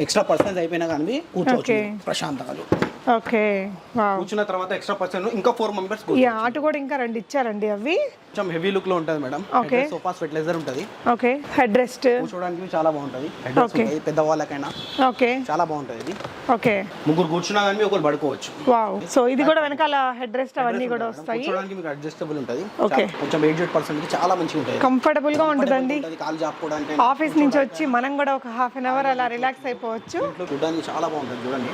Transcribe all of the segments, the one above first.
Extra persons అయిపోయినా కానీ కూర్చోవచ్చు ప్రశాంతంగా. ఓకే, కూర్చున్న తర్వాత ఎక్స్ట్రా పర్సన్ ఇంకా 4 మెంబర్స్. ఈ ఆట కూడా ఇంకా 2 ఇచ్చారండి. అవి కొంచెం హెవీ లుక్ లో ఉంటది మేడం. సోఫా ఫెర్టిలైజర్ ఉంటది. ఓకే, హెడ్ రెస్ట్ కూర్చోడానికి చాలా బాగుంటది. హెడ్ రెస్ట్ ఉంటది పెద్ద వాళ్ళకైనా. ఓకే, చాలా బాగుంటది ఇది. ఓకే, ముగ్గురు కూర్చున్నా కానీ ఒకరు పడుకోవచ్చు. వావ్. సో ఇది కూడా వెనకాల హెడ్ రెస్ట్ అవన్నీ కూడా వస్తాయి. కూర్చోడానికి మీకు అడ్జస్టబుల్ ఉంటది. ఓకే, కొంచెం 80% కి చాలా మంచిగా ఉంటది. కంఫర్టబుల్ గా ఉంటదండి. కాలు జాపుకోవడానికి ఆఫీస్ నుంచి వచ్చి మనం కూడా ఒక హాఫ్ అన్ అవర్ అలా రిలాక్స్ అయిపోవచ్చు. చూడడానికి చాలా బాగుంటది. చూడండి,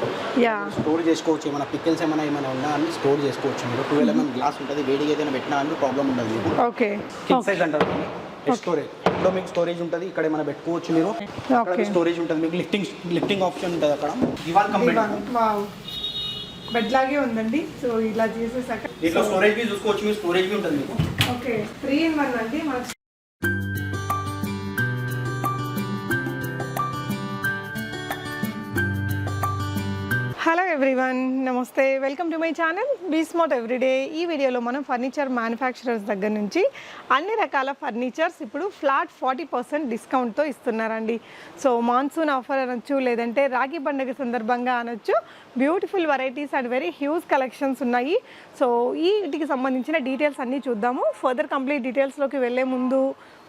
యా, స్టోర్ చేసుకోవచ్చు. మన పికిల్స్ ఏమైనా ఉన్నా అని స్టోర్ చేసుకోవచ్చు. మీరు 12 mm గ్లాస్ ఉంటుంది. వేడిగా ఏదైనా పెట్టినా అని ప్రాబ్లం ఉండదు మీకు. ఓకే, కింగ్ సైజ్ అంటారు స్టోరేజ్. ఇంట్లో మీకు స్టోరేజ్ ఉంటుంది. ఇక్కడ ఏమైనా పెట్టుకోవచ్చు మీరు. అక్కడ స్టోరేజ్ ఉంటుంది. మీకు లిఫ్టింగ్ ఆప్షన్ ఉంటుంది అక్కడ. దివాన్ కంప్లీట్ బెడ్ లాగే ఉందండి. సో ఇలా చేసేసాక దీంట్లో స్టోరేజ్ బి చూసుకోవచ్చు. మీరు స్టోరేజ్ బి ఉంటుంది మీకు. ఓకే, 3 in 1 అండి. హలో ఎవ్రీవన్, నమస్తే, welcome to my channel be smart everyday. ఈ వీడియోలో మనం ఫర్నిచర్ మ్యానుఫ్యాక్చరర్స్ దగ్గర నుంచి అన్ని రకాల ఫర్నిచర్స్ ఇప్పుడు ఫ్లాట్ 40% డిస్కౌంట్తో ఇస్తున్నారండి. సో మాన్సూన్ ఆఫర్ అనొచ్చు, లేదంటే రాఖీ పండుగ సందర్భంగా అనొచ్చు. Beautiful varieties and very huge collections ఉన్నాయి. సో వీటికి సంబంధించిన డీటెయిల్స్ అన్నీ చూద్దాము. ఫర్దర్ కంప్లీట్ డీటెయిల్స్లోకి వెళ్ళే ముందు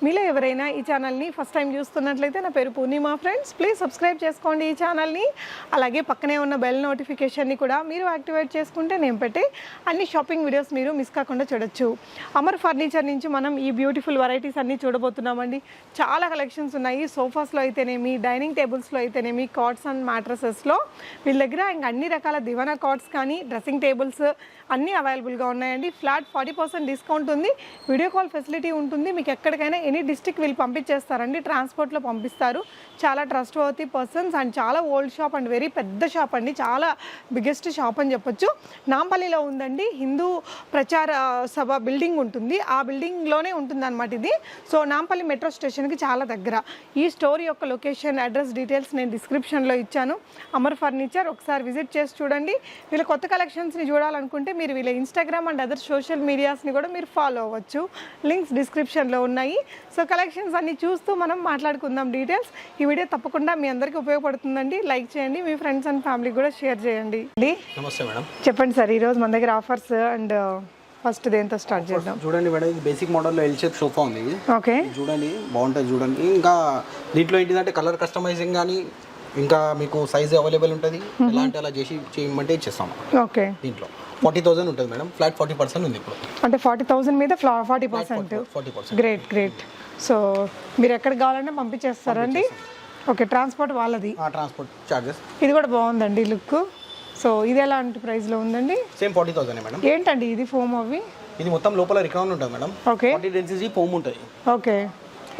మీలో ఎవరైనా ఈ ఛానల్ని ఫస్ట్ టైం చూస్తున్నట్లయితే, నా పేరు పూర్ణిమ ఫ్రెండ్స్, ప్లీజ్ సబ్స్క్రైబ్ చేసుకోండి ఈ ఛానల్ని. అలాగే పక్కనే ఉన్న బెల్ నోటిఫికేషన్ని కూడా మీరు యాక్టివేట్ చేసుకుంటే నేను పెట్టే అన్ని షాపింగ్ వీడియోస్ మీరు మిస్ కాకుండా చూడొచ్చు. అమర్ ఫర్నిచర్ నుంచి మనం ఈ బ్యూటిఫుల్ వెరైటీస్ అన్నీ చూడబోతున్నామండి. చాలా కలెక్షన్స్ ఉన్నాయి. సోఫాస్లో అయితేనేమి, డైనింగ్ టేబుల్స్లో అయితేనేమి, కాట్స్ అండ్ మ్యాట్రసెస్లో వీళ్ళ దగ్గర ఇంకా అన్ని రకాల దివానా కాట్స్ కానీ, డ్రెస్సింగ్ టేబుల్స్ అన్నీ అవైలబుల్గా ఉన్నాయండి. ఫ్లాట్ 40% డిస్కౌంట్ ఉంది. వీడియో కాల్ ఫెసిలిటీ ఉంటుంది. మీకు ఎక్కడికైనా ఎనీ డిస్ట్రిక్ట్ వీళ్ళు పంపించేస్తారండి. ట్రాన్స్పోర్ట్లో పంపిస్తారు. చాలా ట్రస్ట్ వర్తీ పర్సన్స్ అండ్ చాలా ఓల్డ్ షాప్ అండ్ వెరీ పెద్ద షాప్ అండి. చాలా బిగ్గెస్ట్ షాప్ అని చెప్పొచ్చు. నాంపల్లిలో ఉందండి. హిందూ ప్రచార సభ బిల్డింగ్ ఉంటుంది. ఆ బిల్డింగ్లోనే ఉంటుంది అనమాట ఇది. సో నాంపల్లి మెట్రో స్టేషన్కి చాలా దగ్గర. ఈ స్టోర్ యొక్క లొకేషన్, అడ్రస్ డీటెయిల్స్ నేను డిస్క్రిప్షన్లో ఇచ్చాను. అమర్ ఫర్నిచర్ ఒకసారి విజిట్ చేసి చూడండి. వీళ్ళ కొత్త కలెక్షన్స్ని చూడాలనుకుంటే మీరు వీళ్ళ ఇన్స్టాగ్రామ్ అండ్ అదర్ సోషల్ మీడియాస్ని కూడా మీరు ఫాలో అవ్వచ్చు. లింక్స్ డిస్క్రిప్షన్లో ఉన్నాయి. సో కలెక్షన్స్ అన్ని చూస్తూ మనం మాట్లాడుకుందాం డీటెయిల్స్. ఈ వీడియో తప్పకుండా మీ అందరికీ ఉపయోగపడుతుందండి. లైక్ చేయండి, మీ ఫ్రెండ్స్ అండ్ ఫ్యామిలీకి కూడా షేర్ చేయండి. నమస్తే మేడం, చెప్పండి సార్. ఈరోజు మన దగ్గర ఆఫర్స్ అండ్ ఫస్ట్ దేంతో స్టార్ట్ చేద్దాం. చూడండి మేడం, ఇది బేసిక్ మోడల్లో ఎల్ షేప్ సోఫా ఉంది. ఓకే, చూడండి బాగుంటుంది. చూడండి ఇంకా దీంట్లో ఏంటిదంటే కలర్ కస్టమైజింగ్ కానీ, ఇంకా మీకు సైజ్ అవైలబుల్ ఉంటుంది. ఎలాంటి అలా చేసి చేయమంటే ఇచ్చేస్తాము. ఓకే, దీంట్లో 40,000 ఉంటుంది మేడం. ఫ్లాట్ 40% ఉంది ఇప్పుడు. అంటే 40,000 మీద 40%. Great great. సో మీరు ఎక్కడికి కావాలంటే పంపించేస్తారండి. ఓకే, ట్రాన్స్పోర్ట్ వాళ్ళది. Transport charges. ఇది కూడా బాగుందండి లుక్. సో ఇది ఎలాంటి ప్రైస్లో ఉందండి? Same 40,000 madam. ఏంటండి ఇది ఫోమ్ అవి? ఇది మొత్తం లోపల రికాన్ ఉంటుంది మేడం. ఓకే, 40 డెన్సిటీ ఫోమ్ ఉంటుంది. ఓకే,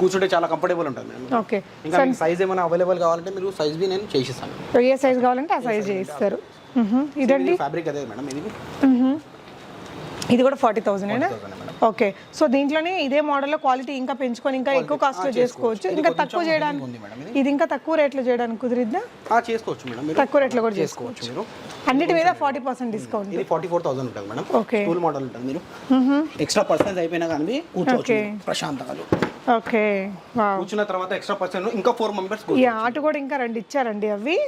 కూర్చుంటే చాలా కంఫర్టబుల్ ఉంటుంది మేడం. ఓకే, ఇంకా సైజ్ ఏమైనా అవైలబుల్ కావాలంటే మీరు సైజ్ బి నేను చేసిస్తాను. ఏ సైజ్ కావాలంటే ఆ సైజ్ చేయిస్తారు. ఇదండి ఫ్యాబ్రిక్ అదే మేడం. ఇది కూడా 40,000 ఓకే. సో దీంట్లోనే ఇదే మోడల్లో క్వాలిటీ ఇంకా పెంచుకొని ఇంకా ఎక్కువ కాస్ట్లో చేసుకోవచ్చు. ఇంకా తక్కువ చేయడానికి, ఇది ఇంకా తక్కువ రేట్లో చేయడానికి కుదిరిద్దా? చేసుకోవచ్చు మేడం. తక్కువ రేట్లో కూడా చేసుకోవచ్చు మీరు. అన్నిటి మీద 40% డిస్కౌంట్. ఇది 44,000 ఉంటుంది మేడం. ఓకే, ఫుల్ మోడల్ ఉంటుంది. మీరు ఎక్స్ట్రా పర్సన్స్ అయిపోయినా కానీ కూర్చోవచ్చు ప్రశాంతంగా. ఓకే, కూర్చున్న తర్వాత ఎక్స్ట్రా పర్సన్ ఇంకా 4 మెంబర్స్. ఈ ఆట కూడా ఇంకా 2 ఇచ్చారండి. అవి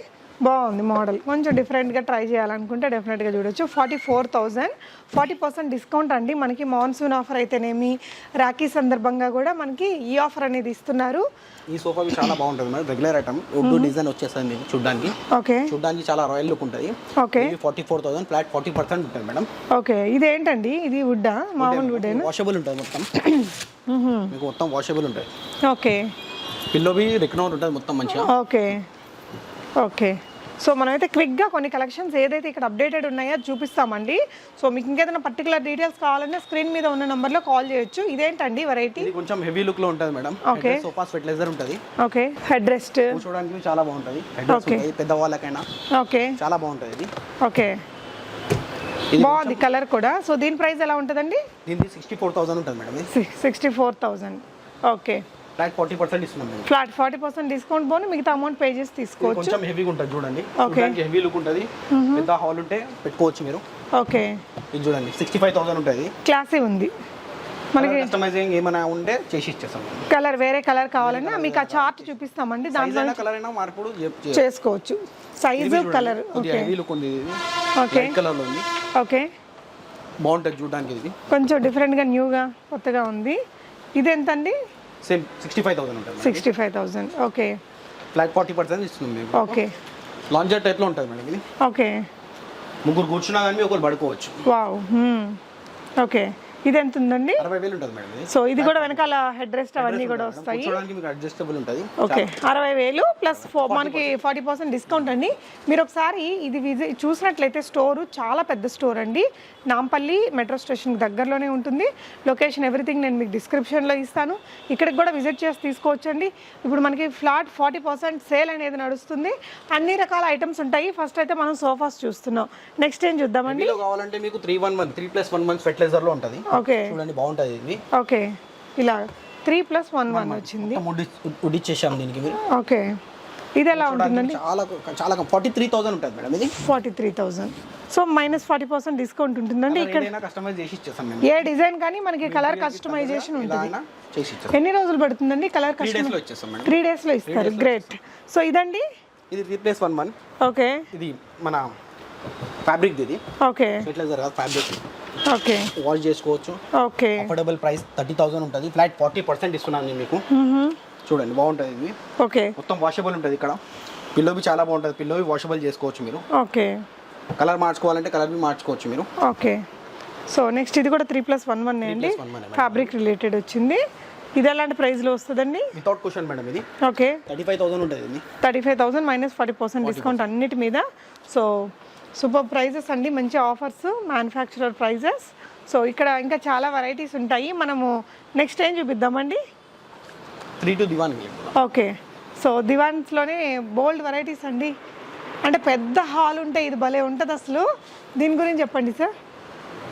బాగుంది మోడల్. కొంచెం డిఫరెంట్గా ట్రై చేయాలనుకుంటే డెఫినెట్గా చూడొచ్చు. 44,000 40% డిస్కౌంట్ అండి. మనకి మాన్సూన్ ఆఫర్ అయితేనేమి, రాఖీ సందర్భంగా కూడా మనకి ఈ ఆఫర్ అనేది ఇస్తున్నారు. ఈ సోఫా చాలా బాగుంటుంది madam. Regular item, Urdu design వచ్చేస్తుంది మీకు చూడడానికి. ఓకే, చూడడానికి చాలా రాయల్ లుక్ ఉంటుంది. ఓకే, 44,000 ఫ్లాట్ 40% ఉంటుంది మేడం. ఓకే, ఇది ఏంటండి? ఇది వుడ్డా? మామూలు వుడ్? వాషబుల్ ఉంటుంది మొత్తం. మీకు మొత్తం వాషబుల్ ఉంటుంది. ఓకే, పిల్లో బి రిక్నౌర్ ఉంటుంది మొత్తం మంచిగా. Okay, okay. సో మనమైతే క్విక్గా కొన్ని కలెక్షన్స్ ఏదైతే ఇక్కడ అప్డేటెడ్ ఉన్నాయో చూపిస్తామండి. సో మీకు ఇంకేదైనా పర్టికులర్ డీటెయిల్స్ కావాలంటే స్క్రీన్ మీద ఉన్న నెంబర్లో కాల్ చేయొచ్చు. ఇదేంటండి వెరైటీ? ఇది కొంచెం హెవీ లుక్ లో ఉంటుంది మేడం. ఓకే, సోఫా ఫెర్టిలైజర్ ఉంటుంది. ఓకే, హెడ్ రెస్ట్ చూడడానికి చాలా బాగుంటుంది. హెడ్ రెస్ట్ ఉంటుంది పెద్ద వాళ్ళకైనా. ఓకే, చాలా బాగుంటుంది ఇది. ఓకే, బాగుంది కలర్ కూడా. సో దీని ప్రైస్ ఎలా ఉంటుందండి? దీనికి 64,000 ఉంటుంది మేడం. 64,000. ఓకే, ఫ్లాట్ 40% ఇస్తున్నాం మేము. ఫ్లాట్ 40% డిస్కౌంట్ పోను మిగతా అమౌంట్ పే చేసి తీసుకోవచ్చు. కొంచెం హెవీగా ఉంటుంది చూడండి. హెవీ లుక్ ఉంటుంది. పెద్ద హాల్ ఉంటే పెట్టుకోవచ్చు మీరు. ఓకే, ఇది చూడండి 65,000 ఉంటుంది. క్లాసీ ఉంది. మనకి కస్టమైజింగ్ ఏమైనా ఉంటే చేసి ఇచ్చేస్తాం. కలర్ వేరే కలర్ కావాలన్నా మీకు ఆ చార్ట్ చూపిస్తామండి, దాంట్లో కలర్ అయినా మార్పుడు చేసుకోవచ్చు. Size colour okay heavy look ఉంది, ఇది ఓకే లైట్ కలర్ లో ఉంది, ఓకే బాగుంటుంది చూడడానికి. ఇది కొంచెం డిఫరెంట్గా న్యూగా కొత్తగా ఉంది. ఇది ఎంత అండి? సేమ్ 65,000 ఉంటుంది. 65,000 ఓకే. ఫ్లాట్ 40% ఇస్తున్నాం మేము. ఓకే లాంజర్ టైప్ లో ఉంటుంది మేడం ఇది. ఓకే ముగ్గురు కూర్చున్నా కానీ ఒకరు పడుకోవచ్చు. Wow okay. ఇది ఎంత ఉందండి? 60,000 ఉంటుంది మేడం ఇది. సో ఇది కూడా వెనకాల హెడ్ రెస్ట్ అవన్నీ కూడా వస్తాయి. కూర్చోడానికి మీకు అడ్జస్టబుల్ ఉంటుంది. ఓకే 60,000 ప్లస్ మనకి 40% డిస్కౌంట్ అండి. మీరు ఒకసారి ఇది చూసినట్లయితే స్టోరు చాలా పెద్ద స్టోర్ అండి. నాంపల్లి మెట్రో స్టేషన్ దగ్గరలోనే ఉంటుంది. లొకేషన్ ఎవ్రీథింగ్ నేను మీకు డిస్క్రిప్షన్లో ఇస్తాను. ఇక్కడికి కూడా విజిట్ చేసి తీసుకోవచ్చండి. ఇప్పుడు మనకి ఫ్లాట్ 40% సేల్ అనేది నడుస్తుంది. అన్ని రకాల ఐటమ్స్ ఉంటాయి. ఫస్ట్ అయితే మనం సోఫాస్ చూస్తున్నాం, నెక్స్ట్ ఏం చూద్దామండి? కావాలంటే మీకు 3+1 months ఫెర్టిలైజర్ లో ఉంటుంది. ఓకే చూడండి బాగుంటుంది ఇది. ఓకే ఇలా 3+1 వచ్చింది. ఉడిచ్చేసాం దీనికి మీరు. ఓకే ఇది ఎలా ఉంటుందండి? చాలా చాలా 43,000 ఉంటుంది మేడం ఇది. 43,000. సో -40% డిస్కౌంట్ ఉంటుందండి. ఇక్కడ కస్టమైజ్ చేసి ఇచ్చేస్తాం మేము. ఏ డిజైన్ కానీ మనకి కలర్ కస్టమైజేషన్ ఉంటుంది. చేసి ఇచ్చేస్తాం. ఎన్ని రోజులు పడుతుందండి కలర్ 3 days లో ఇచ్చేస్తాం మేడం. 3 days లో ఇస్తారు. గ్రేట్. సో ఇదండి ఇది 3+1 ఓకే. ఇది మన ఫ్యాబ్రిక్ ఇది. ఓకే ఫెర్టిలైజర్ కాదు, ఫ్యాబ్రిక్. ఓకే వాష్ చేసుకోవచ్చు. ఓకే అఫోర్డబుల్ ప్రైస్ 30,000 ఉంటుంది. ఫ్లాట్ 40% ఇస్తున్నాను నేను మీకు. చూడండి బాగుంటుంది ఇది. ఓకే మొత్తం వాషబుల్ ఉంటుంది. ఇక్కడ పిల్లో బి చాలా బాగుంటుంది. పిల్లో బి వాషబుల్ చేసుకోవచ్చు మీరు. ఓకే కలర్ మార్చుకోవాలంటే కలర్ బి మార్చుకోవచ్చు మీరు. ఓకే సో నెక్స్ట్ ఇది కూడా 3+1 అండి. ఫ్యాబ్రిక్ రిలేటెడ్ వచ్చింది. ఇది ఎలాంటి ప్రైస్లో వస్తుందండి? వితౌట్ క్వశ్చన్ మేడం ఇది. ఓకే 35,000 ఉంటుంది ఇది. 35,000 -40% డిస్కౌంట్ అన్నిటి మీద. సో సూపర్ ప్రైజెస్ అండి, మంచి ఆఫర్స్, మ్యానుఫ్యాక్చరర్ ప్రైజెస్. సో ఇక్కడ ఇంకా చాలా వెరైటీస్ ఉంటాయి. మనము నెక్స్ట్ ఏం చూపిద్దామండి? 3 to divan. ఓకే సో దివాన్స్లోనే బోల్డ్ వెరైటీస్ అండి. అంటే పెద్ద హాల్ ఉంటే ఇది భలే ఉంటుంది అసలు. దీని గురించి చెప్పండి సార్.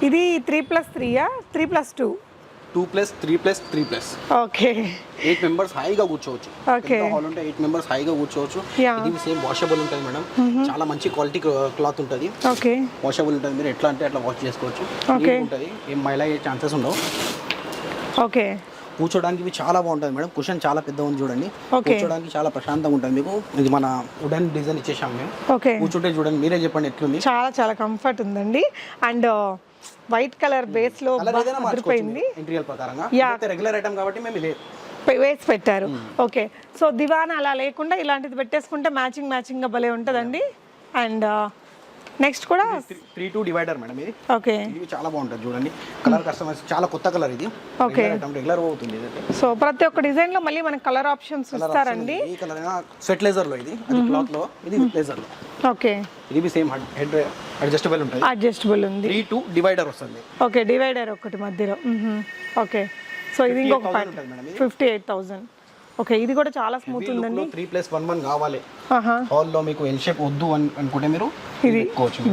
ఇది 3+3 3+2? 2+3+3+. ఓకే 8 members హాయిగా కూర్చోవచ్చు. ఓకే హాల్ ఉంటే 8 members హాయిగా కూర్చోవచ్చు. ఇది సేమ్ వాషబుల్ ఉంటుంది మేడం. చాలా మంచి క్వాలిటీ క్లాత్ ఉంటుంది. ఓకే వాషబుల్ ఉంటుంది. మీరు ఎట్లా అంటే అట్లా వాష్ చేసుకోవచ్చు. ఉంటుంది, ఏం మైలా అయ్యే ఛాన్సెస్ ఉండవు. ఓకే కూర్చోడానికి ఇవి చాలా బాగుంటుంది మేడం. కుషన్ చాలా పెద్ద ఉంది చూడండి. కూర్చోడానికి చాలా ప్రశాంతంగా ఉంటుంది మీకు. ఇది మన వుడెన్ డిజైన్ ఇచ్చేసాం మేము. ఓకే కూర్చుంటే చూడండి, మీరే చెప్పండి ఎట్లుంది. చాలా చాలా కంఫర్ట్ ఉందండి. అండ్ వైట్ కలర్ బేస్ లో అదిరిపోయింది. ఇంటీరియర్ ప్రకారంగా రెగ్యులర్ ఐటమ్ కాబట్టి మేము ఇదే వేసి పెట్టారు. ఓకే సో దివాన్ అలా లేకుండా ఇలాంటిది పెట్టేసుకుంటే మ్యాచింగ్ గా భలే ఉంటుందండి. అండ్ నెక్స్ట్ కూడా 3-2 డివైడర్ మేడం ఇది. ఓకే ఇది చాలా బాగుంటుంది చూడండి. కలర్ కస్టమైజ్ చాలా కొత్త కలర్ ఇది. ఓకే రెగ్యులర్ అవుతుంది ఇది. సో ప్రతి ఒక్క డిజైన్ లో మళ్ళీ మనకి కలర్ ఆప్షన్స్ ఇస్తారండి. ఈ కలర్ అయినా ఫెర్టిలైజర్ లో, ఇది అది క్లాత్ లో, ఇది ఫెర్టిలైజర్ లో. ఓకే ఇది సేమ్ హెడ్ అడ్జస్టబుల్ ఉంటుంది. అడ్జస్టబుల్ ఉంది. 3-2 డివైడర్ వస్తుంది. ఓకే డివైడర్ ఒకటి మధ్యలో. ఓకే సో ఇది ఇంకొక 58,000. ఓకే ఇది కూడా చాలా స్మూత్ ఉందండి. 3+1 కావాలి హాల్ లో, మీకు ఎల్ షేప్ వద్దు అనుకుంటే మీరు ఇది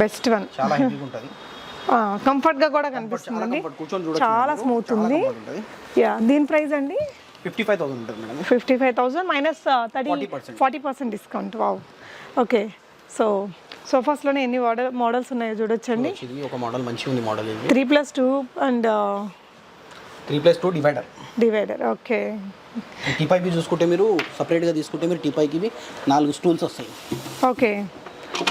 బెస్ట్ వన్. చాలా హెవీగా ఉంటుంది. కంఫర్ట్ గా కూడా కనిపిస్తుంది. చాలా స్మూత్ ఉంది. యా దీని ప్రైస్ అండి 55,000 ఉంటుంది madam. 55,000 -40% discount. Wow. Okay so సోఫాస్లోనే ఎన్ని మోడల్స్ ఉన్నాయో చూడొచ్చండి. ఇది ఒక మోడల్ మంచిగా ఉంది. మోడల్ ఇది 3+2 అండ్ 3+2 డివైడర్. ఓకే టీపాయ్కి చూసుకుంటే మీరు సపరేట్గా తీసుకుంటే మీరు టీపాయ్కి 4 స్టూల్స్ వస్తాయి. ఓకే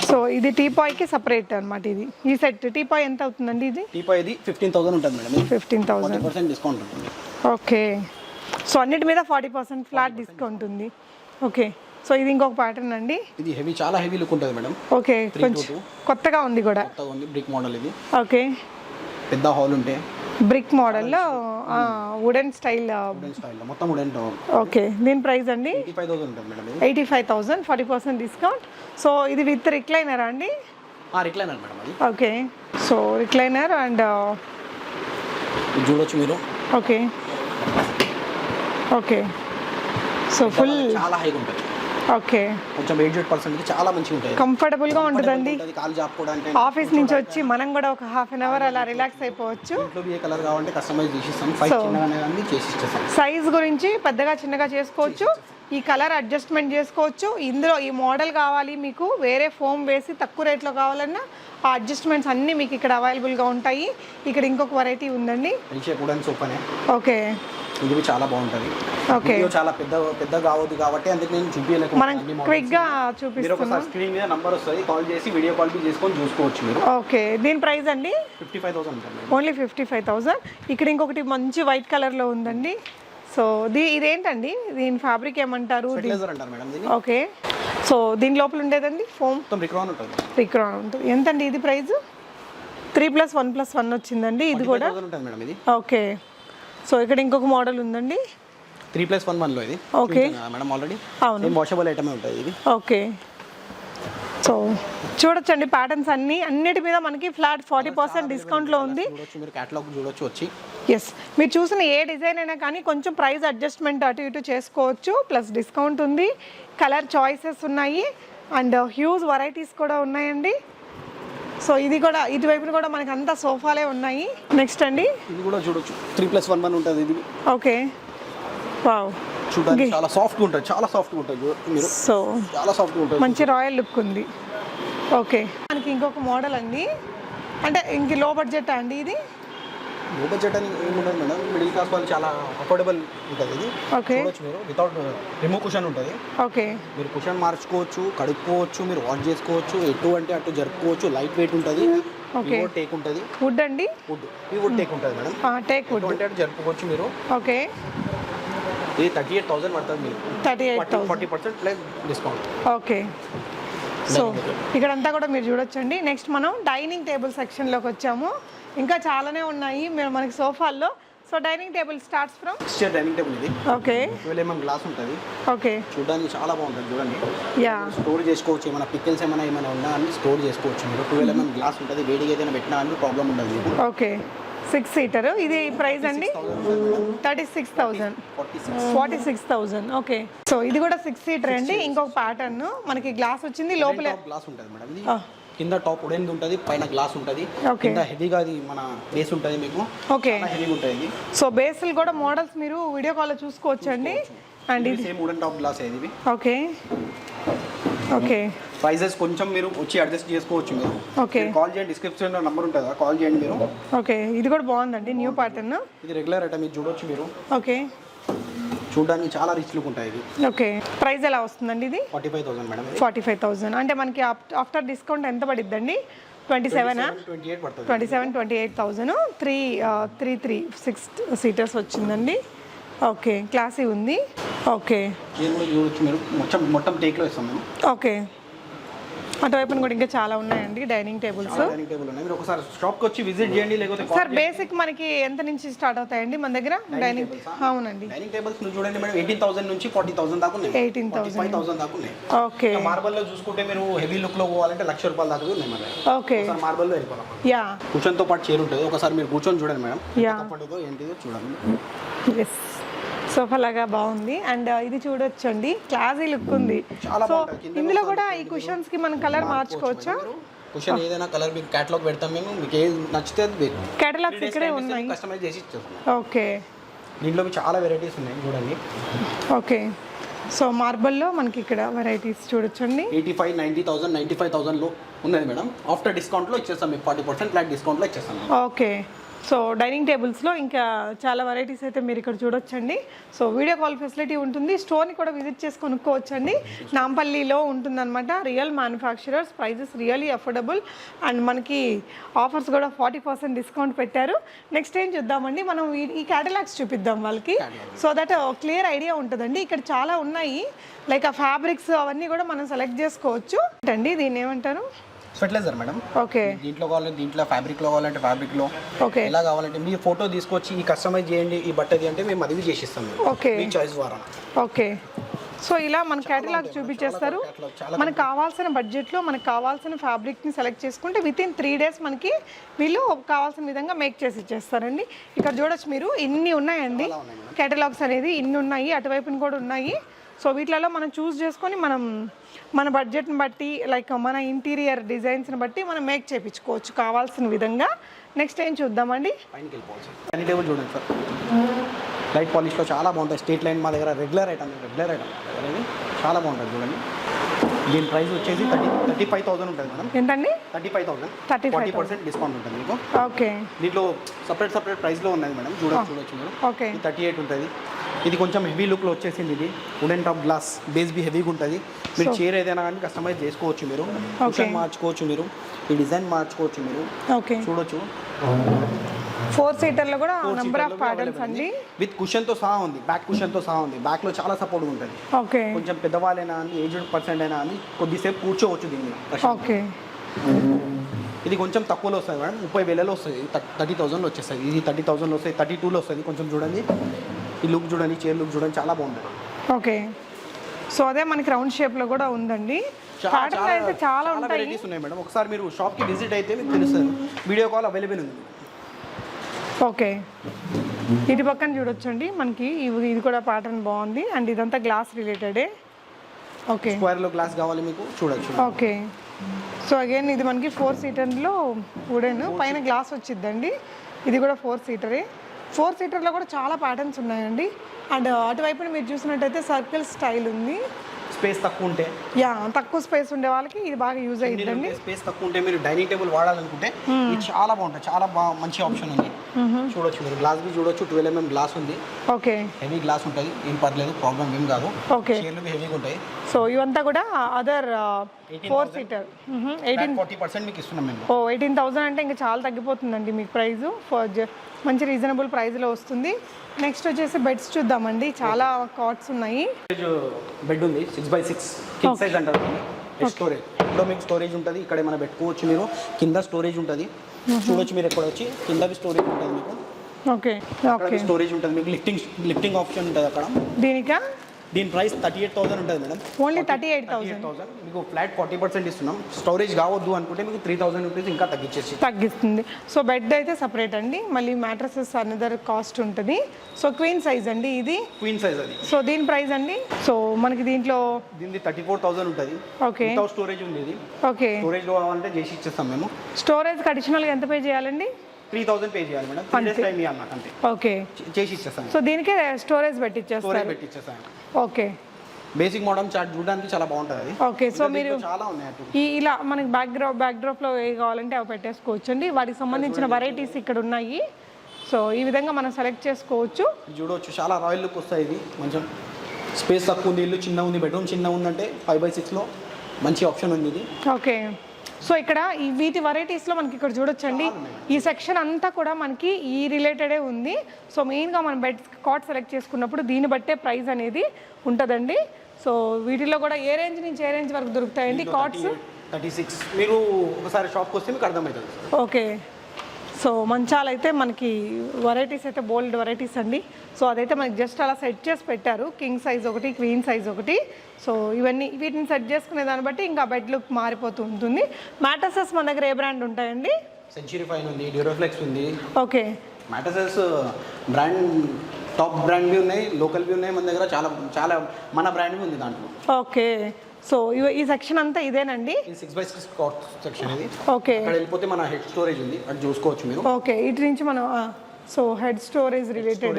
సో ఇది టీపాయ్కి సపరేట్ అనమాట. ఇది ఈ సెట్ టీపాయ్ ఎంత అవుతుందండి? ఇది టీపాయ్ ఇది 15,000 ఉంటుంది మేడం. 15,000 40% డిస్కౌంట్ ఉంటుంది. ఓకే సో అన్నిటి మీద 40% ఫ్లాట్ డిస్కౌంట్ ఉంది. ఓకే సో ఇది ఇంకొక ప్యాటర్న్ అండి. ఇది హెవీ, చాలా హెవీ లుక్ ఉంటుంది మేడం. ఓకే కొంచెం కొత్తగా ఉంది కూడా. కొత్తగా ఉంది. బ్రిక్ మోడల్ ఇది. ఓకే పెద్ద హాల్ ఉంటే బ్రిక్ మోడల్లో వుడెన్ స్టైల్ మొత్తం వుడెన్. ఓకే దీని ప్రైస్ అండి 85,000 ఉంటుంది మేడం. 85,000 40% డిస్కౌంట్. సో ఇది విత్ రిక్లైనరా అండి? రిక్లైనర్ మేడం అది. ఓకే సో రిక్లైనర్ అండ్ చూడొచ్చు మీరు. ఓకే ఓకే సో ఫుల్ చాలా హైగా ఉంటుంది. ఓకే కొంచెం 8% చాలా మంచిగా ఉంటుంది. కంఫర్టబుల్ గా ఉంటుందండి. కాలు జాపుకోవడానికి, ఆఫీస్ నుంచి వచ్చి మనం కూడా ఒక హాఫ్ అన్ అవర్ అలా రిలాక్స్ అయిపోవచ్చు. ఇంట్లో ఏ కలర్ కావాలంటే కస్టమైజ్ చేసి ఇస్తాం. సైజ్ చిన్నగానే చేసి ఇస్తాం. సైజ్ గురించి పెద్దగా చిన్నగా చేసుకోవచ్చు. ఈ కలర్ అడ్జస్ట్మెంట్ చేసుకోవచ్చు. ఇందులో ఈ మోడల్ కావాలి మీకు వేరే ఫోమ్ వేసి తక్కువ రేట్లో కావాలన్నా ఆ అడ్జస్ట్మెంట్స్ అన్నీ మీకు ఇక్కడ అవైలబుల్గా ఉంటాయి. ఇక్కడ ఇంకొక వెరైటీ ఉందండి. ఓకే, ఇది చాలా బాగుంటుంది. ఓకే, చాలా పెద్ద కావద్దు కాబట్టి అందుకే నేను చూపించలేక మనం క్విక్గా చూపిస్తున్నాం. స్క్రీన్ మీద నంబర్ వస్తుంది, కాల్ చేసి వీడియో కాల్ చేసుకొని చూసుకోవచ్చు మీరు. ఓకే, దీని ప్రైస్ అండి 55,000 ఓన్లీ 55,000. ఇక్కడ ఇంకొకటి మంచి వైట్ కలర్లో ఉందండి. సో ఇదేంటండి, దీని ఫ్యాబ్రిక్ ఏమంటారు? ఓకే, సో దీని లోపల ఉండేదండి ఫోమ్ రిక్రాన్ ఉంటుంది. ఎంతండి ఇది ప్రైస్? 3+1+1 వచ్చిందండి. ఇది కూడా ఓకే. సో ఇక్కడ ఇంకొక మోడల్ ఉందండి 3+1 ఇది. ఓకే మేడం, ఆల్రెడీ అవును, వాషబుల్ ఐటమ్ ఉంటుంది ఇది. ఓకే, సో చూడొచ్చండి ప్యాటర్న్స్ అన్నిటి మీద మనకి ఫ్లాట్ 40% డిస్కౌంట్లో ఉంది. మీరు కేటలాగ్ చూడొచ్చు వచ్చి. ఎస్, మీరు చూసిన ఏ డిజైన్ అయినా కానీ కొంచెం ప్రైస్ అడ్జస్ట్మెంట్ అటు ఇటు చేసుకోవచ్చు. ప్లస్ డిస్కౌంట్ ఉంది, కలర్ చాయిసెస్ ఉన్నాయి, అండ్ హ్యూజ్ వెరైటీస్ కూడా ఉన్నాయండి. సో ఇది కూడా ఇటువైపున కూడా మనకి అంతా సోఫాలే ఉన్నాయి. నెక్స్ట్ అండి ఇది కూడా చూడొచ్చు 3+1 ఉంటుంది ఇది. ఓకే, వావ్, చూడండి చాలా సాఫ్ట్గా ఉంటుంది, చాలా సాఫ్ట్గా ఉంటుంది. మీరు సో చాలా సాఫ్ట్గా ఉంటుంది, మంచి రాయల్ లుక్ ఉంది. ఓకే, మనకి ఇంకొక మోడల్ అండి, అంటే ఇంక లో బడ్జెట్ అండి ఇది. లో బడ్జెట్ అని ఏముంటుంది మేడం, మిడిల్ క్లాస్ వాళ్ళు చాలా అఫోర్డబుల్ ఉంటుంది ఇది. ఓకే, మీరు వితౌట్ రిమూవ్ కుషన్ ఉంటుంది. ఓకే, మీరు కుషన్ మార్చుకోవచ్చు, కడుక్కోవచ్చు, మీరు వాష్ చేసుకోవచ్చు, ఎటువంటి అటు జరుపుకోవచ్చు. లైట్ వెయిట్ ఉంటుంది. ఓకే, టేక్ ఉంటుంది. వుడ్ అండి, వుడ్ టేక్ ఉంటుంది మేడం. టేక్ వుడ్ అంటే అటు జరుపుకోవచ్చు మీరు. ఓకే, ఇది 38,000 పడుతుంది మీకు. 38,000, 40% ప్లస్ డిస్కౌంట్. ఓకే. సో ఇక్కడంతా కూడా మీరు చూడొచ్చండి. నెక్స్ట్ మనం డైనింగ్ టేబుల్ సెక్షన్లోకి వచ్చాము. ఇంకా చాలానే ఉన్నాయి మనకి సోఫాల్లో. So dining table starts from dining table ఇది. ఓకే, 12 mm గ్లాస్ ఉంటుంది. ఓకే, చూడడానికి చాలా బాగుంటుంది. చూడండి, యా, స్టోర్ చేసుకోవచ్చు. ఏమైనా పికిల్స్ ఏమైనా ఉన్నా అని స్టోర్ చేసుకోవచ్చు మీరు. 12 mm గ్లాస్ ఉంటుంది. వేడిగా ఏదైనా పెట్టినా అని ప్రాబ్లం ఉండదు. Okay, 6 seater. ఇది ప్రైస్ అండి 36,000, 46,000. ఓకే, సో ఇది కూడా 6 సీటర్ అండి. ఇంకొక ప్యాటర్న్ మనకి గ్లాస్ వచ్చింది. లోపల గ్లాస్ ఉంటుంది మేడం. ఇది కింద టాప్ ఉడేది ఉంటుంది, పైన గ్లాస్ ఉంటుంది. ఓకే, కింద హెవీగా అది మన బేస్ ఉంటుంది మీకు. ఓకే, హెవీగా ఉంటుంది. సో బేస్లు కూడా మోడల్స్ మీరు వీడియో కాల్లో చూసుకోవచ్చు అండి. అండ్ ఇది సేమ్ వుడెన్ టాప్ గ్లాస్ ఇది. ఓకే, ఓకే, ప్రైజెస్ కొంచెం మీరు వచ్చి అడ్జస్ట్ చేసుకోవచ్చు మీరు. ఓకే, కాల్ చేయండి, డిస్క్రిప్షన్ లో నంబర్ ఉంటుంది, కాల్ చేయండి మీరు. ఓకే, ఇది కూడా బాగుందండి, న్యూ ప్యాటర్న్. ఇది రెగ్యులర్ ఐటమ్, ఇది చూడొచ్చు మీరు. ఓకే, చూడడానికి చాలా రిచ్ లుక్ ఉంటాయి ఇది. ఓకే, ప్రైస్ ఎలా వస్తుందండి ఇది? 45,000 మేడం. 45,000 అంటే మనకి ఆఫ్టర్ డిస్కౌంట్ ఎంత పడిద్దండి? 27 పడుతుంది. 28,000. 6 సీటర్స్ వచ్చిందండి. ఓకే, క్లాసీ ఉంది. ఓకే, చూడొచ్చు మీరు. మొత్తం టేక్లో ఇస్తాం మేము. ఓకే, అటువైపున కూడా ఇంకా చాలా ఉన్నాయండి డైనింగ్ టేబుల్స్. డైనింగ్ టేబుల్ ఉన్నాయి. మీరు ఒకసారి షాప్కి వచ్చి విజిట్ చేయండి. లేకపోతే సార్ బేసిక్ మనకి ఎంత నుంచి స్టార్ట్ అవుతాయండి మన దగ్గర డైనింగ్? అవునండి, డైనింగ్ టేబుల్స్ చూడండి మేడం, 18,000 నుంచి 40,000 దాకా ఉన్నాయి. 18,000 దాకా ఉన్నాయి. ఓకే, మార్బల్ లో చూసుకుంటే మీరు హెవీ లుక్ లో పోవాలంటే ₹1,00,000 దాకా ఉన్నాయి మేడం. ఓకే, మార్బల్ లో వెళ్ళిపోవాలి. యా, కుషన్ తో పాటు చైర్ ఉంటుంది. ఒకసారి మీరు కూర్చొని చూడండి మేడం. యా, ఏంటిదో చూడండి. ఎస్, సోఫా లాగా బాగుంది. అండ్ ఇది చూడొచ్చు అండి, క్లాసీ లుక్ ఉంది. సో ఇందులో కూడా ఈ కుషన్స్ కి మనం కలర్ మార్చుకోవచ్చా? కుషన్ ఏదైనా కలర్ మీకు కేటలాగ్ పెడతాం మేము. మీకు ఏది నచ్చితే అది కేటలాగ్స్ ఇక్కడే ఉన్నాయి, కస్టమైజ్ చేసి ఇచ్చేస్తాం. ఓకే, దీంట్లో చాలా వెరైటీస్ ఉన్నాయి చూడండి. ఓకే, సో మార్బల్లో మనకి ఇక్కడ వెరైటీస్ చూడొచ్చండి. 85,000, 90,000, 95,000 లో ఉన్నది మేడం. ఆఫ్టర్ డిస్కౌంట్ లో ఇచ్చేస్తాం మీకు. 40% ఫ్లాట్ డిస్కౌంట్ లో ఇచ్చేస్తాం. ఓకే, సో డైనింగ్ టేబుల్స్లో ఇంకా చాలా వెరైటీస్ అయితే మీరు ఇక్కడ చూడొచ్చండి. సో వీడియో కాల్ ఫెసిలిటీ ఉంటుంది. స్టోర్ని కూడా విజిట్ చేసి కొనుక్కోవచ్చండి. నాంపల్లిలో ఉంటుందన్నమాట. Real manufacturers, prices really affordable, and మనకి ఆఫర్స్ కూడా 40% డిస్కౌంట్ పెట్టారు. నెక్స్ట్ ఏం చూద్దామండి, మనం ఈ క్యాటలాగ్స్ చూపిద్దాం వాళ్ళకి, సో దట్ క్లియర్ ఐడియా ఉంటుందండి. ఇక్కడ చాలా ఉన్నాయి, లైక్ ఆ ఫ్యాబ్రిక్స్ అవన్నీ కూడా మనం సెలెక్ట్ చేసుకోవచ్చు అండి. దీన్ని ఏమంటారు? Fertiliser madam. ఓకే, దీంట్లో కావాలంటే దీంట్లో, ఫ్యాబ్రిక్ లో కావాలంటే ఫ్యాబ్రిక్ లో, ఓకే, ఎలా కావాలంటే మీ ఫోటో తీసుకొచ్చి ఈ కస్టమైజ్ చేయండి ఈ బట్టది అంటే మేము అది చేసిస్తాం. ఓకే, మీ చాయిస్ ద్వారా. ఓకే, సో ఇలా మన కేటలాగ్ చూపించేస్తారు. మనకు కావాల్సిన బడ్జెట్లో మనకు కావాల్సిన ఫ్యాబ్రిక్ని సెలెక్ట్ చేసుకుంటే వితిన్ 3 days మనకి వీళ్ళు కావాల్సిన విధంగా మేక్ చేసి ఇచ్చేస్తారండి. ఇక్కడ చూడొచ్చు మీరు, ఇన్ని ఉన్నాయండి కేటలాగ్స్ అనేది, ఇన్ని ఉన్నాయి. అటువైపున కూడా ఉన్నాయి. సో వీటిలలో మనం చూస్ చేసుకొని మనం మన బడ్జెట్ని బట్టి, లైక్ మన ఇంటీరియర్ డిజైన్స్ని బట్టి మనం మేక్ చేయించుకోవచ్చు కావాల్సిన విధంగా. నెక్స్ట్ ఏం చూద్దామండి, డైనింగ్ టేబుల్ చూడండి సార్. లైట్ పాలిష్లో చాలా బాగుంటాయి. స్ట్రీట్ లైన్ మా దగ్గర రెగ్యులర్ ఐటమ్. సార్ ఇది చాలా బాగుంటుంది చూడండి. దీని ప్రైస్ వచ్చేసి 35,000 ఉంటుంది మేడం. ఏంటండి? 35,000. 40% డిస్కౌంట్ ఉంటుంది మీకు. ఓకే. దీంట్లో సపరేట్ ప్రైస్లో ఉన్నది మేడం. చూడొచ్చు మీరు. ఓకే. 38 ఉంటుంది. ఇది కొంచెం హెవీ లుక్లో వచ్చేసింది. ఇది వుడెన్ టాప్ గ్లాస్ బేస్ బి హెవీగా ఉంటుంది. మీరు చైర్ ఏదైనా కానీ కస్టమైజ్ చేసుకోవచ్చు మీరు. కుషన్ మార్చుకోవచ్చు మీరు. ఈ డిజైన్ మార్చుకోవచ్చు మీరు. ఓకే. చూడొచ్చు 4 సీటర్లో కూడా నెంబర్ ఆఫ్ ప్యాటర్న్స్ అండి. విత్ కుషన్తో సహా ఉంది. బ్యాక్ కుషన్తో సహా ఉంది. బ్యాక్లో చాలా సపోర్ట్ ఉంటుంది. ఓకే. కొంచెం పెద్దవాళ్ళైనా అని ఏజ్డ్ పర్సెంట్ అయినా అని కొద్దిసేపు కూర్చోవచ్చు దీన్ని. ఓకే. ఇది కొంచెం తక్కువలో వస్తుంది మేడం. 30,000లో వస్తుంది. 30,000లో వచ్చేస్తుంది. ఇది 30,000లో వస్తుంది. 32లో వస్తుంది. కొంచెం చూడండి, ఈ లుక్ చూడండి, చైర్ లుక్ చూడండి, చాలా బాగుంటుంది. ఓకే. సో అదే మనకి రౌండ్ షేప్లో కూడా ఉందండి. ప్యాటర్న్ అయితే చాలా వెరైటీస్ ఉన్నాయి మేడం. ఒకసారి మీరు షాప్కి విజిట్ అయితే మీకు తెలుస్తుంది. వీడియో కాల్ అవైలబుల్ ఉంది. ఓకే. ఇటు పక్కన చూడొచ్చండి మనకి ఇది కూడా ప్యాటర్న్ బాగుంది. అండ్ ఇదంతా గ్లాస్ రిలేటెడే. ఓకే. స్క్వేర్లో గ్లాస్ కావాలి మీకు, చూడొచ్చు. ఓకే. సో అగైన్ ఇది మనకి 4 సీటర్లో వుడెన్, పైన గ్లాస్ వచ్చిద్దండి. ఇది కూడా 4 సీటరే. 4 సీటర్లో కూడా చాలా ప్యాటర్న్స్ ఉన్నాయండి. అండ్ అటువైపున మీరు చూసినట్టయితే సర్కిల్ స్టైల్ ఉంది. స్పేస్ తక్కువ ఉంటే, తక్కువ స్పేస్ ఉండే వాళ్ళకి ఇది బాగా యూజ్ అయ్యిందండి. స్పేస్ తక్కువ ఉంటే మీరు డైనింగ్ టేబుల్ వాడాలనుకుంటే ఇది చాలా బాగుంటుంది. చాలా మంచి ఆప్షన్ ఉంది. చూడొచ్చు మీరు. గ్లాస్ బి చూడొచ్చు. 12mm గ్లాస్ ఉంది. ఓకే. హెవీ గ్లాస్ ఉంటుంది. ఏం పర్లేదు, ప్రాబ్లం ఏం కాదు. ఓకే. చైర్లు హెవీగా ఉంటాయి. సో ఇవంతా కూడా అదర్ 4 సీటర్. 40% మీకు ఇస్తున్నాం మేము. 18,000 అంటే ఇంకా చాలా తగ్గిపోతుందండి మీకు ప్రైస్. మంచి రీజనబుల్ ప్రైస్లో వస్తుంది. నెక్స్ట్ వచ్చేసి బెడ్స్ చూద్దామండి. చాలా కాట్స్ ఉన్నాయి. బెడ్ ఉంది 6x6 కింగ్ సైజ్ అంటారు. స్టోరేజ్ ఇప్పుడు మీకు స్టోరేజ్ ఉంటుంది. ఇక్కడ ఏమైనా పెట్టుకోవచ్చు మీరు. కింద స్టోరేజ్ ఉంటుంది. చూడొచ్చు మీరు. ఎక్కడ వచ్చి కిందకి స్టోరేజ్ ఉంటుంది మీకు. ఓకే. ఓకే. స్టోరేజ్ ఉంటుంది మీకు. లిఫ్టింగ్ ఆప్షన్ ఉంటుంది అక్కడ. దీని ప్రైస్ 38,000 ఉంటుంది మేడం. ఓన్లీ 38,000. మీకు ఫ్లాట్ 40% ఇస్తున్నాం. స్టోరేజ్ కావద్దు అనుకుంటే మీకు 3,000 రూపీస్ ఇంకా తగ్గిస్తుంది. సో బెడ్ అయితే సపరేట్ అండి. మళ్ళీ మ్యాట్రసెస్ అనదర్ కాస్ట్ ఉంటుంది. సో క్వీన్ సైజ్ అండి ఇది. క్వీన్ సైజ్ అది. సో దీని ప్రైస్ అండి. సో మనకి దీంట్లో 34,000 ఉంటుంది. ఓకే. స్టోరేజ్ ఉంది ఇది. ఓకే. స్టోరేజ్ కావాలంటే చేసి ఇచ్చేస్తాం మేము. స్టోరేజ్ అడిషనల్గా ఎంత పే చేయాలండి? 3,000 పే చేయాలి మేడం. 3 days టైం ఇవ్వాలి నాకు అంతే. ఓకే. చేసి ఇచ్చేస్తాం. సో దీనికి స్టోరేజ్ పెట్టిచ్చేస్తాం. ఓకే. బేసిక్ మోడల్ చార్ట్ చూడడానికి చాలా బాగుంటుంది అది. ఓకే. సో మీరు చాలా ఉన్నాయి ఇలా మనకి బ్యాక్డ్రాప్లో ఏ కావాలంటే అవి పెట్టేసుకోవచ్చు అండి. వాటికి సంబంధించిన వెరైటీస్ ఇక్కడ ఉన్నాయి. సో ఈ విధంగా మనం సెలెక్ట్ చేసుకోవచ్చు. చూడవచ్చు. చాలా రాయల్ లుక్ వస్తాయి. ఇది కొంచెం స్పేస్ తక్కువ ఉంది. ఇల్లు చిన్న ఉంది. బెడ్రూమ్ చిన్న ఉందంటే 5x6లో మంచి ఆప్షన్ ఉంది ఇది. ఓకే. సో ఇక్కడ వీటి వెరైటీస్లో మనకి ఇక్కడ చూడొచ్చండి. ఈ సెక్షన్ అంతా కూడా మనకి ఈ రిలేటెడే ఉంది. సో మెయిన్గా మనం బెడ్ కాట్ సెలెక్ట్ చేసుకున్నప్పుడు దీన్ని బట్టే ప్రైస్ అనేది ఉంటుందండి. సో వీటిలో కూడా ఏ రేంజ్ నుంచి ఏ రేంజ్ వరకు దొరుకుతాయండి కాట్స్? 36. మీరు ఒకసారి షాప్కి వస్తే మీకు అర్థమవుతుంది. ఓకే. సో మంచాలు అయితే మనకి వెరైటీస్ అయితే బోల్డ్ వెరైటీస్ అండి. సో అదైతే మనకి జస్ట్ అలా సెట్ చేసి పెట్టారు. కింగ్ సైజ్ ఒకటి, క్వీన్ సైజ్ ఒకటి. సో వీటిని సెట్ చేసుకునే దాన్ని బట్టి ఇంకా బెడ్ లుక్ మారిపోతూ ఉంటుంది. మ్యాట్రసెస్ మన దగ్గర ఏ బ్రాండ్ ఉంటాయండి? సెంచరీ ఫైన్ ఉంది, డ్యూరోఫ్లెక్స్ ఉంది. ఓకే. మ్యాట్రసెస్ బ్రాండ్ టాప్ బ్రాండ్వి ఉన్నాయి, లోకల్వి ఉన్నాయి. మన దగ్గర చాలా మన బ్రాండ్వి ఉంది దాంట్లో. ఓకే. సో ఈ సెక్షన్ అంతా ఇదేనండి. 6x6 కాట్ సెక్షన్ ఇది. ఓకే. అక్కడ వెళ్ళిపోతే మన హెడ్ స్టోరేజ్ ఉంది, అది చూసుకోవచ్చు మీరు. ఓకే. ఇటు నుంచి మనం so head storage related.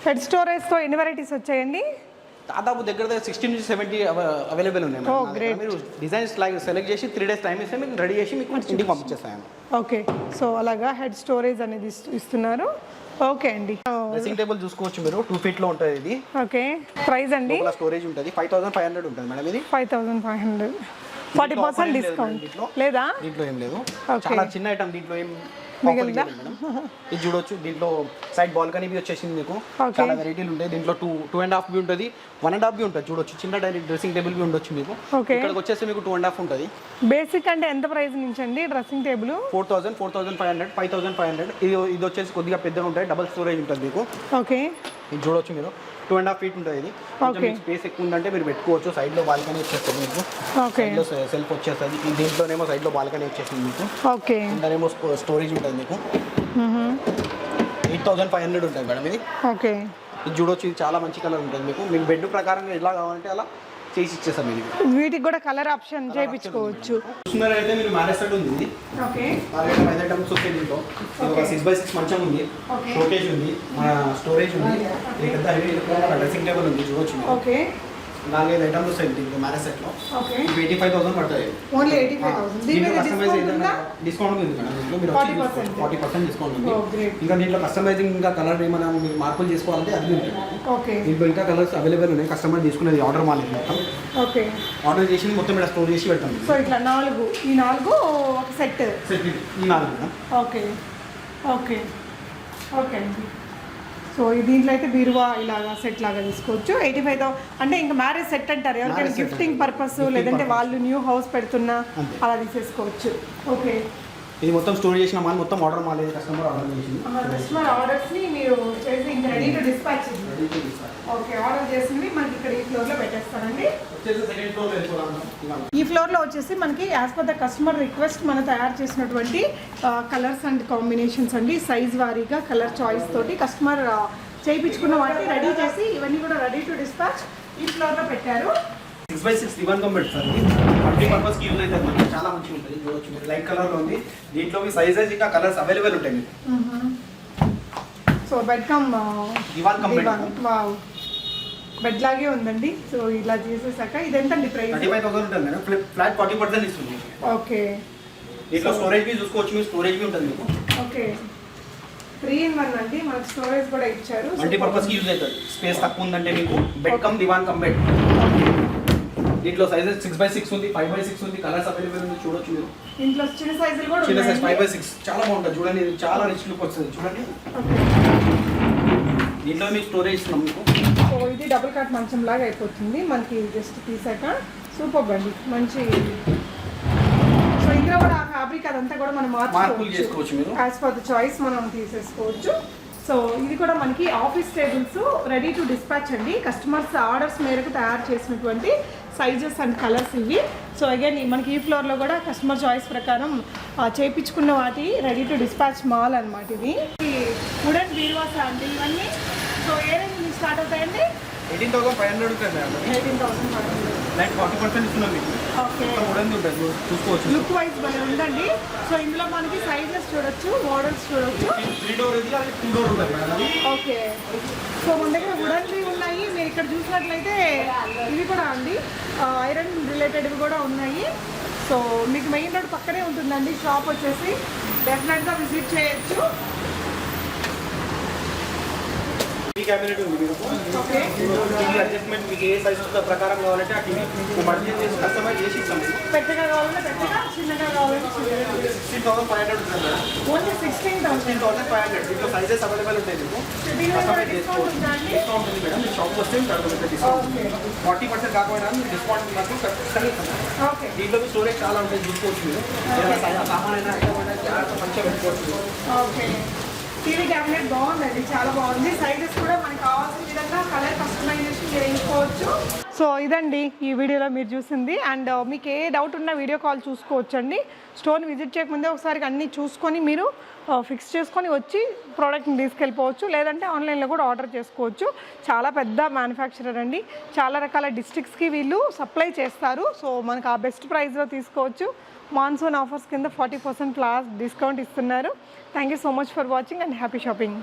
Head స్టోరేజ్తో ఎన్ని వెరైటీస్ వచ్చాయండి? దాదాపు దగ్గర 60 నుంచి 70 అవైలబుల్ ఉన్నాయి. మీరు డిజైన్స్ సెలెక్ట్ చేసి 3 days టైం ఇస్తే మీకు రెడీ చేసి మీకు ఇంటికి పంపించేస్తాను. ఓకే. సో అలాగా హెడ్ స్టోరేజ్ అనేది ఇస్తున్నారు. ఓకే అండి. డ్రెస్సింగ్ టేబుల్ చూసుకోవచ్చు మీరు. 2 feet లో ఉంటుంది ఇది. ఓకే. ప్రైస్ అండి? స్టోరేజ్ ఉంటుంది 5,500 ఉంటుంది మేడం. ఇది 5,500. 40% డిస్కౌంట్ లేదా? దీంట్లో ఏం లేదు. చాలా చిన్న ఐటమ్. దీంట్లో ఏం మిగిలిందా? ఇది చూడొచ్చు. దీంట్లో సైడ్ బాల్కనీ బి వచ్చేసింది మీకు. చాలా వెరైటీలు ఉంటాయి దీంట్లో. 2.5 బి ఉంటుంది, 1.5 బి ఉంటుంది. చూడొచ్చు. చిన్న డ్రెస్సింగ్ టేబుల్ బి ఉండొచ్చు మీకు. ఇక్కడికి వచ్చేసి మీకు 2.5 ఉంటుంది. బేసిక్ అంటే ఎంత ప్రైస్ నుంచి అండి డ్రెస్సింగ్ టేబుల్? 4,000, 4,500, 5,500. ఇది వచ్చేసి కొద్దిగా పెద్దగా ఉంటాయి. డబుల్ స్టోరేజ్ ఉంటుంది మీకు. ఓకే. ఇది చూడొచ్చు మీరు. 2.5 feet ఉంటుంది ఇది. కొంచెం స్పేస్ ఎక్కువ ఉందంటే మీరు పెట్టుకోవచ్చు. సైడ్లో బాల్కనీ వచ్చేస్తుంది మీకు. సైడ్లో సెల్ఫ్ వచ్చేస్తుంది. దీంట్లోనేమో సైడ్లో బాల్కనీ వచ్చేస్తుంది మీకు. ఓకే. దానేమో స్టోరేజ్ ఉంటుంది మీకు. 8,500 ఉంటుంది మేడం ఇది. ఓకే. ఇది చూడొచ్చు. ఇది చాలా మంచి కలర్ ఉంటుంది మీకు బెడ్ ప్రకారంగా ఎలా కావాలంటే అలా చేసి ఇచ్చేస్తాం ఇది. వీటికి కూడా కలర్ ఆప్షన్ చేయించుకోవచ్చు. చూస్తున్నారైతే మీరు మ్యారేజ్ సెట్ ఉంది. ఓకే. 5 ఐటమ్స్ వస్తాయి దీంట్లో. 6x6 మంచం ఉంది, షోకేజ్ ఉంది, మన స్టోరేజ్ ఉంది, పెద్ద హెవీ డ్రెస్సింగ్ టేబుల్ ఉంది. చూడొచ్చు. ఓకే. నాలుగైదు ఐటమ్స్ వస్తాయి దీంట్లో మ్యారేజ్ సెట్లో. ఓకే 85,000 పడతాయి. ఓన్లీ 85,000. దీంట్లో కస్టమైజ్ ఏదైనా డిస్కౌంట్ ఉంది మేడం. దీంట్లో మీరు 40% డిస్కౌంట్ ఉంది. ఇంకా దీంట్లో కస్టమైజింగ్ ఇంకా కలర్ ఏమైనా మీరు మార్పులు చేసుకోవాలంటే అది ఉంటుంది. ఓకే దీంట్లో ఇంకా కలర్స్ అవైలబుల్ ఉన్నాయి. కస్టమర్ తీసుకునేది ఆర్డర్ మాలేదు మొత్తం. ఓకే ఆర్డర్ చేసి మొత్తం ఇక్కడ స్టోర్ చేసి పెడతాం. సో ఇట్లా 4 ఈ 4 ఒక సెట్. ఈ 4 మేడం. ఓకే ఓకే ఓకే అండి. సో దీంట్లో అయితే బీరువా ఇలాగా సెట్ లాగా తీసుకోవచ్చు. 85,000 అంటే ఇంకా మ్యారేజ్ సెట్ అంటారు ఎవరికైనా గిఫ్టింగ్ పర్పస్, లేదంటే వాళ్ళు న్యూ హౌస్ పెడుతున్నా అలా తీసేసుకోవచ్చు. ఓకే ఇది మొత్తం స్టోర్ చేసిన మాల్ మొత్తం ఆర్డర్ మాలేదు. కస్టమర్ ఆర్డర్ చేసింది. కస్టమర్ ఆర్డర్స్ని మీరు చేసి ఇంకా ready to dispatch. Okay order చేసింది మనకి ఇక్కడ ఈ ఫ్లోర్లో పెట్టేస్తారండి. ఈ ఫ్లోర్లో వచ్చేసి మనకి as per the customer request మనం తయారు చేసినటువంటి కలర్స్ అండ్ కాంబినేషన్స్ అండి. సైజ్ వారీగా కలర్ చాయిస్ తోటి కస్టమర్ చేయించుకున్న వాటిని రెడీ చేసి ఇవన్నీ కూడా రెడీ టు డిస్పాచ్ ఈ ఫ్లోర్లో పెట్టారు. 6x6 దివాన్ కంబెడ్ సార్. మల్టీ పర్పస్ కి యూజ్ అవుతుంది మనకి. చాలా మంచిగా ఉంటుంది. చూడొచ్చు మీరు లైట్ కలర్ లో ఉంది. దీంట్లో మీ సైజెస్ ఇంకా కలర్స్ అవైలబుల్ ఉంటాయి మీకు. సో బెడ్ కమ్ దివాన్ కంబెడ్. వావ్ బెడ్ లాగే ఉందండి. సో ఇలా చేసేసాక ఇది ఎంతండి ప్రైస్? 35,000 ఉంటుంది మేడం. ఫ్లాట్ 40% ఇస్తుంది. ఓకే దీంట్లో స్టోరేజ్ బి చూసుకోవచ్చు. మీ స్టోరేజ్ బి ఉంటుంది మీకు. ఓకే 3 in 1 అండి. మనకి స్టోరేజ్ కూడా ఇచ్చారు. మల్టీ పర్పస్ కి యూజ్ అవుతుంది. స్పేస్ తక్కువ ఉందంటే మీకు బెడ్ కమ్ దివాన్ కంబెడ్. దీంట్లో సైజెస్ 6x6 ఉంది, 5x6 ఉంది. కలర్స్ అవైలబుల్ ఉంది. చూడొచ్చు మీరు. ఇంట్లో చిన్న సైజులు కూడా చిన్న సైజ్ 5x6 చాలా బాగుంటుంది. చూడండి ఇది చాలా రిచ్ లుక్ వస్తుంది. చూడండి దీంట్లో మీకు స్టోరేజ్ ఇస్తున్నాం మీకు. సో ఇది డబుల్ కాట్ మంచం లాగా అయిపోతుంది మనకి జస్ట్ తీసాక. సూపర్ అండి మంచి. సో ఇందులో కూడా ఆ ఫ్యాబ్రిక్ అదంతా కూడా మనం మార్పులు చేసుకోవచ్చు మీరు. యాజ్ పర్ ద చాయిస్ మనం తీసేసుకోవచ్చు. సో ఇది కూడా మనకి office tables ready to dispatch అండి. కస్టమర్స్ ఆర్డర్స్ మేరకు తయారు చేసినటువంటి సైజెస్ అండ్ కలర్స్ ఇవి. సో అగైన్ మనకి ఈ ఫ్లోర్లో కూడా కస్టమర్ చాయిస్ ప్రకారం చేయించుకున్న వాటి రెడీ టు డిస్పాచ్ మాల్ అనమాట. ఇది వుడెన్ బీరువాస్ అండి ఇవన్నీ. సో ఏ రేంజ్ నుంచి స్టార్ట్ అవుతాయండి? 18,500 ఉంటుంది మేడం. 18,500. లైక్ 40% ఇస్తున్నాం మీకు. ఓకే ఉడన్ ఉంటుంది చూసుకోవచ్చు. లుక్ వైజ్ భలే ఉందండి. సో ఇందులో మనకి సైజెస్ చూడొచ్చు, మోడల్స్ చూడొచ్చు. 3 డోర్ ఇది, అది 2 డోర్ ఉంటుంది మేడం. ఓకే సో మన దగ్గర వుడన్వి ఉన్నాయి. మీరు ఇక్కడ చూసినట్లయితే ఇవి కూడా అండి ఐరన్ రిలేటెడ్వి కూడా ఉన్నాయి. సో మీకు మెయిన్ రోడ్ పక్కనే ఉంటుందండి షాప్ వచ్చేసి. డెఫినెట్గా విజిట్ చేయొచ్చు. టీవీ క్యాబినెట్ ఉంది మీకు. ఓకే టీవీ అడ్జస్ట్మెంట్ మీకు ఏ సైజ్ ప్రకారం కావాలంటే ఆ టీవీ మర్జీ చేసి కస్టమైజ్ చేసి ఇస్తాం. పెద్దగా కావాలంటే పెద్దగా, చిన్నగా కావాలంటే చిన్నగా. 16,500 ఉంటుంది మేడం. ఓన్లీ 16,500. దీంట్లో సైజెస్ అవైలబుల్ ఉంటాయి మీకు. దీనిలో కస్టమైజ్ డిస్కౌంట్ చేసుకోవచ్చు. ఉందా అండి? డిస్కౌంట్ ఉంది మేడం. మీ షాప్ వస్తే డిస్కౌంట్ ఓకే 40% కాకపోయినా మీకు డిస్కౌంట్ మాకు ఖచ్చితంగా ఇస్తాం. ఓకే దీంట్లో మీ స్టోరేజ్ చాలా ఉంటుంది. చూసుకోవచ్చు మీరు. ఏదైనా సామాన్ అయినా జాగ్రత్త మంచిగా పెట్టుకోవచ్చు. ఓకే టీవీ క్యాబినెట్ బాగుందండి, చాలా బాగుంది. సైజెస్ కూడా మనకి కావాల్సిన విధంగా కలర్ కస్టమైజేషన్ చేయించుకోవచ్చు. సో ఇదండి ఈ వీడియోలో మీరు చూసింది. అండ్ మీకు ఏ డౌట్ ఉన్నా వీడియో కాల్ చూసుకోవచ్చండి. స్టోర్ని విజిట్ చేయకముందే ఒకసారి అన్నీ చూసుకొని మీరు ఫిక్స్ చేసుకొని వచ్చి ప్రోడక్ట్ని తీసుకెళ్ళిపోవచ్చు. లేదంటే ఆన్లైన్లో కూడా ఆర్డర్ చేసుకోవచ్చు. చాలా పెద్ద మ్యానుఫ్యాక్చరర్ అండి. చాలా రకాల డిస్ట్రిక్ట్స్కి వీళ్ళు సప్లై చేస్తారు. సో మనకు ఆ బెస్ట్ ప్రైస్లో తీసుకోవచ్చు. మాన్సూన్ ఆఫర్స్ కింద 40% క్లాస్ డిస్కౌంట్ ఇస్తున్నారు. Thank you so much for watching and happy shopping.